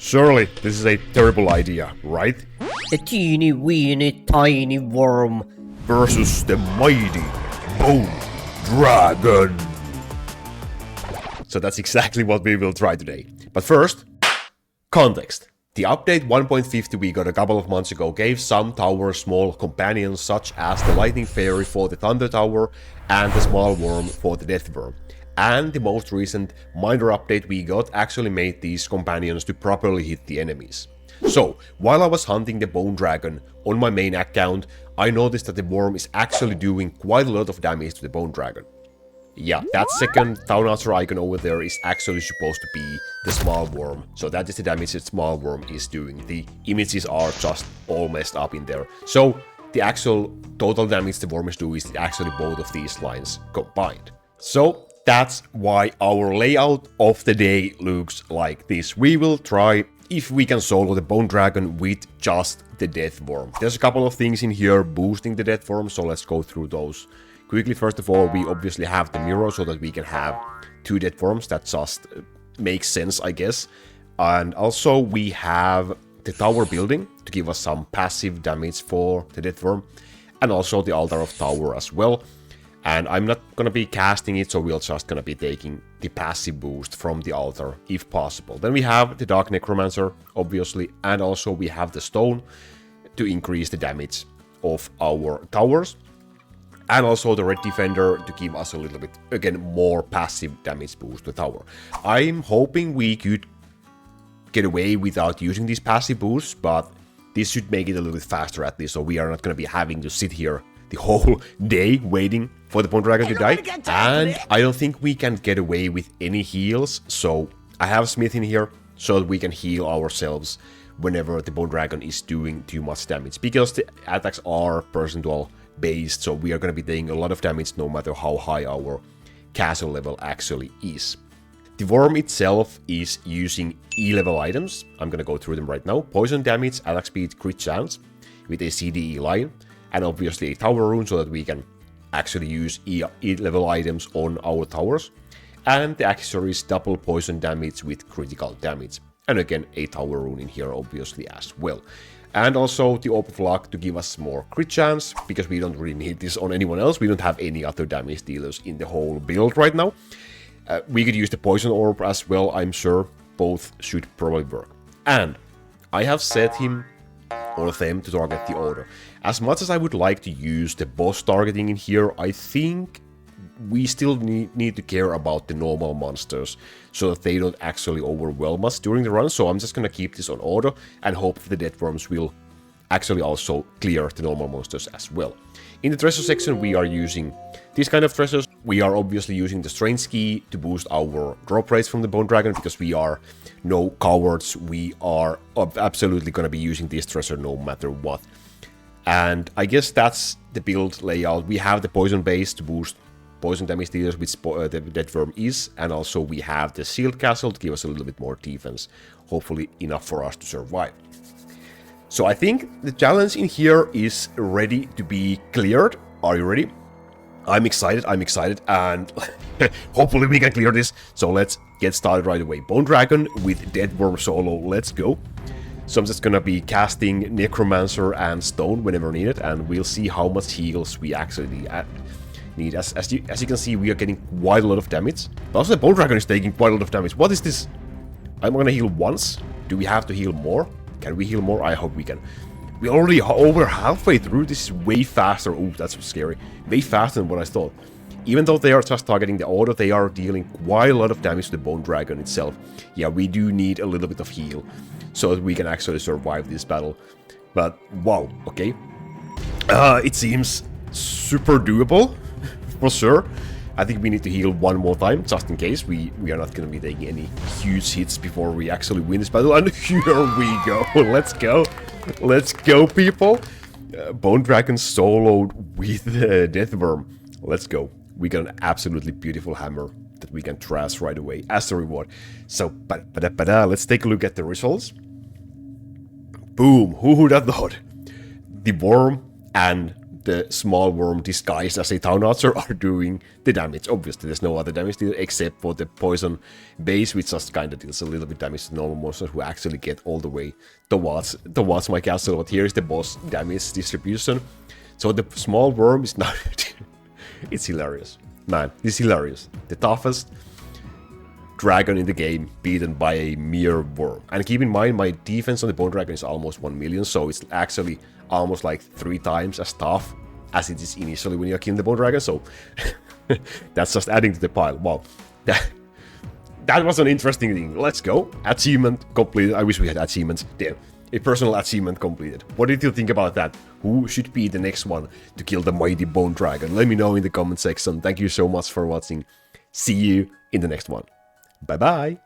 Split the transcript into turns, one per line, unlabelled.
Surely this is a terrible idea, right?
The teeny weeny tiny worm
Versus the mighty bone dragon. So that's exactly what we will try today. But first, context. The update 1.50 we got a couple of months ago gave some towers small companions such as the lightning fairy for the thunder tower and the small worm for the death worm. And the most recent minor update we got actually made these companions to properly hit the enemies. So, while I was hunting the bone dragon on my main account, I noticed that the worm is actually doing quite a lot of damage to the bone dragon. Yeah, that second town archer icon over there is actually supposed to be the small worm. So that is the damage that small worm is doing. The images are just all messed up in there. So the actual total damage the worm is doing is actually both of these lines combined. So that's why our layout of the day looks like this. We will try if we can solo the bone dragon with just the death worm. There's a couple of things in here boosting the death worm, so let's go through those quickly. First of all, we obviously have the mirror so that we can have two death worms. That just makes sense, I guess. And also we have the tower building to give us some passive damage for the death worm. And also the altar of tower as well. And I'm not gonna be casting it, so we're just gonna be taking the passive boost from the altar if possible. Then we have the dark necromancer, obviously. And also we have the stone to increase the damage of our towers. And also the red defender to give us a little bit, again, more passive damage boost to the tower. I'm hoping we could get away without using these passive boosts, but this should make it a little bit faster at least, so we are not going to be having to sit here the whole day waiting for the bone dragon to die. And I don't think we can get away with any heals, so I have Smith in here so that we can heal ourselves whenever the bone dragon is doing too much damage, because the attacks are percentual based, so we are going to be taking a lot of damage no matter how high our castle level actually is. The worm itself is using E-level items. I'm going to go through them right now. Poison damage, attack speed, crit chance with a CDE line, and obviously a tower rune so that we can actually use E-level items on our towers. And the accessories double poison damage with critical damage. And again, a tower rune in here obviously as well. And also the Orb of Luck to give us more crit chance, because we don't really need this on anyone else. We don't have any other damage dealers in the whole build right now. We could use the Poison Orb as well, I'm sure. Both should probably work. And I have set him or them to target the order. As much as I would like to use the boss targeting in here, I think we still need to care about the normal monsters so that they don't actually overwhelm us during the run. So I'm just gonna keep this on auto and hope the death worms will actually also clear the normal monsters as well. In the treasure section we are using these kind of treasures. We are obviously using the strange key to boost our drop rates from the bone dragon, because we are no cowards. We are absolutely gonna be using this treasure no matter what. And I guess that's the build layout. We have the poison base to boost poison damage dealers, which the dead worm is, and also we have the shield castle to give us a little bit more defense, hopefully enough for us to survive. So I think the challenge in here is ready to be cleared. Are you ready? I'm excited, and hopefully we can clear this. So let's get started right away. Bone dragon with dead worm solo, let's go. So I'm just gonna be casting necromancer and stone whenever needed, and we'll see how much heals we actually need. As you can see, we are getting quite a lot of damage. But also the bone dragon is taking quite a lot of damage. What is this? I'm gonna heal once. Do we have to heal more? Can we heal more? I hope we can. We're already over halfway through. This is way faster. Oh, that's scary. Way faster than what I thought. Even though they are just targeting the order, they are dealing quite a lot of damage to the bone dragon itself. Yeah, we do need a little bit of heal so that we can actually survive this battle. But wow, okay. It seems super doable. For sure. I think we need to heal one more time, just in case. We are not going to be taking any huge hits before we actually win this battle. And here we go. Let's go. Let's go, people. Bone Dragon soloed with Death Worm. Let's go. We got an absolutely beautiful hammer that we can trash right away as the reward. So, let's take a look at the results. Boom. Who would have thought? The worm and the small worm disguised as a town archer are doing the damage. Obviously, there's no other damage deal except for the poison base, which just kind of deals a little bit damage to normal monsters who actually get all the way towards my castle. But here is the boss damage distribution. So the small worm is not... It's hilarious. Man, it's hilarious. The toughest dragon in the game beaten by a mere worm. And keep in mind, my defense on the bone dragon is almost 1 million, so it's actually almost like 3 times as tough as it is initially when you're killing the bone dragon. So that's just adding to the pile. Wow, that was an interesting thing. Let's go. Achievement completed. I wish we had achievements. Damn, a personal achievement completed. What did you think about that? Who should be the next one to kill the mighty bone dragon? Let me know in the comment section. Thank you so much for watching. See you in the next one. Bye bye.